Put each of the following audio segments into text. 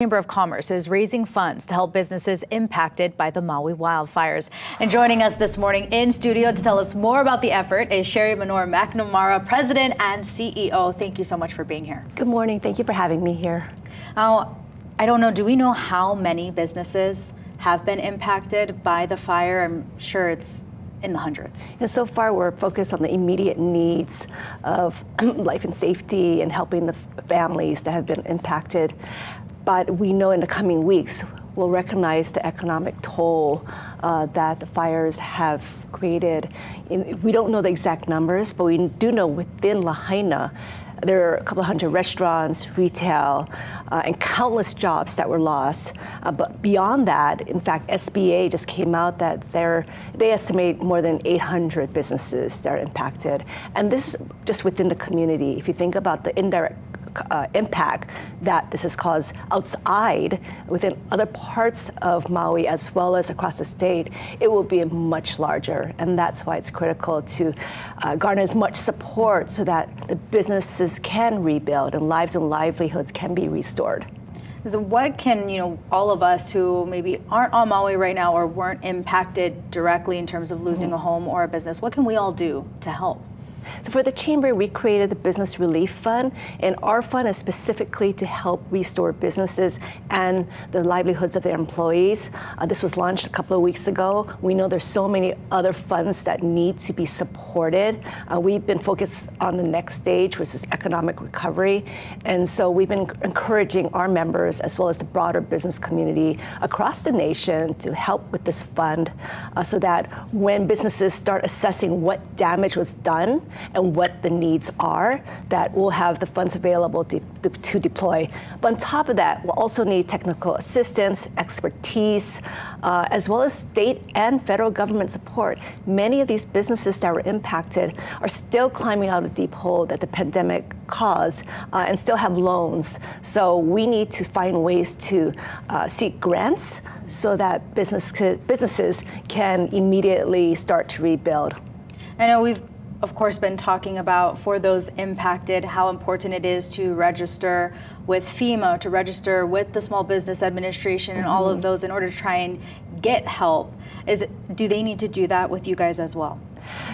Chamber of Commerce is raising funds to help businesses impacted by the Maui wildfires. And joining us this morning in studio to tell us more about the effort is Menor-McNamara, President and CEO. Thank you so much for being here. Good morning. Thank you for having me here. Now, I don't know, do we know how many businesses have been impacted by the fire? I'm sure it's in the hundreds. And so far, we're focused on the immediate needs of life and safety and helping the families that have been impacted. But we know in the coming weeks, we'll recognize the economic toll that the fires have created. We don't know the exact numbers, but we do know within Lahaina, there are a couple hundred restaurants, retail, and countless jobs that were lost. But beyond that, in fact, SBA just came out that they estimate more than 800 businesses that are impacted. And this is just within the community. If you think about the indirect impact that this has caused outside within other parts of Maui as well as across the state, it will be much larger. And that's why it's critical to garner as much support so that the businesses can rebuild and lives and livelihoods can be restored. So what can, all of us who maybe aren't on Maui right now or weren't impacted directly in terms of losing a home or a business, what can we all do to help? So for the Chamber, we created the Business Relief Fund, and our fund is specifically to help restore businesses and the livelihoods of their employees. This was launched a couple of weeks ago. We know there's so many other funds that need to be supported. We've been focused on the next stage, which is economic recovery. And so we've been encouraging our members, as well as the broader business community across the nation, to help with this fund so that when businesses start assessing what damage was done, and what the needs are, that we'll have the funds available to deploy. But on top of that, we'll also need technical assistance, expertise, as well as state and federal government support. Many of these businesses that were impacted are still climbing out of the deep hole that the pandemic caused and still have loans. So we need to find ways to seek grants so that businesses can immediately start to rebuild. I know we've of course been talking about, for those impacted, how important it is to register with FEMA, to register with the Small Business Administration and all of those in order to try and get help. Do they need to do that with you guys as well?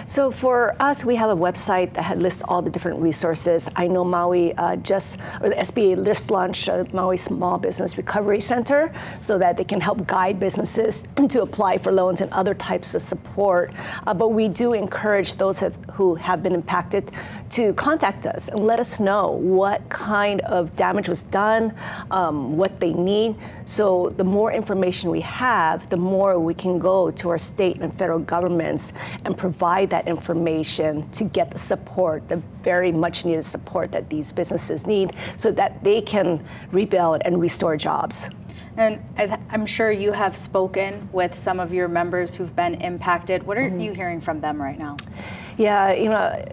So for us, we have a website that lists all the different resources. I know Maui the SBA just launched a Maui Small Business Recovery Center so that they can help guide businesses to apply for loans and other types of support. But we do encourage those who have been impacted to contact us and let us know what kind of damage was done, what they need. So the more information we have, the more we can go to our state and federal governments and provide that information to get the support, the very much needed support that these businesses need so that they can rebuild and restore jobs. And as I'm sure you have spoken with some of your members who've been impacted, what are you hearing from them right now? Yeah,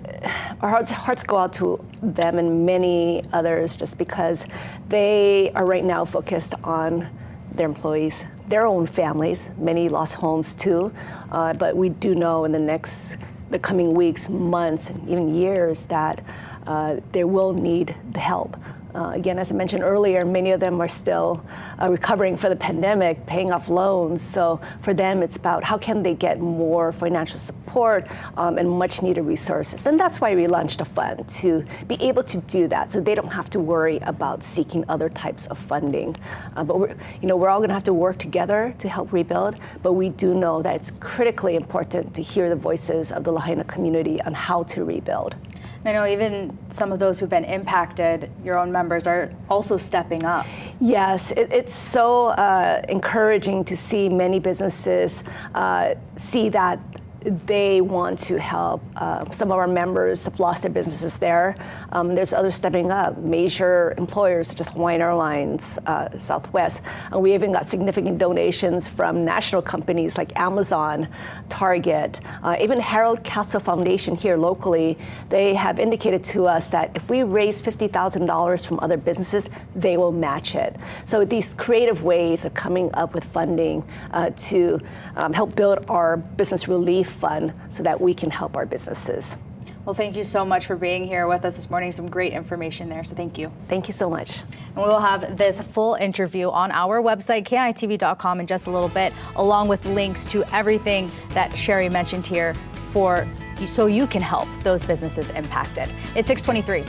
our hearts go out to them and many others just because they are right now focused on their employees, their own families. Many lost homes too, but we do know in the coming weeks, months, and even years that they will need the help. Again, as I mentioned earlier, many of them are still recovering from the pandemic, paying off loans. So for them, it's about how can they get more financial support and much needed resources. And that's why we launched a fund, to be able to do that so they don't have to worry about seeking other types of funding. But we're all gonna have to work together to help rebuild, but we do know that it's critically important to hear the voices of the Lahaina community on how to rebuild. I know even some of those who've been impacted, your own members, are also stepping up. Yes, it's so encouraging to see many businesses see that they want to help. Some of our members have lost their businesses there. There's others stepping up, major employers such as Hawaiian Airlines, Southwest. And we even got significant donations from national companies like Amazon, Target, even Harold Castle Foundation here locally. They have indicated to us that if we raise $50,000 from other businesses, they will match it. So these creative ways of coming up with funding to help build our business relief fund so that we can help our businesses. Well, thank you so much for being here with us this morning. Some great information there, so thank you. Thank you so much. And we will have this full interview on our website, KITV.com, in just a little bit, along with links to everything that Sherry mentioned here so you can help those businesses impacted. It's 6:23.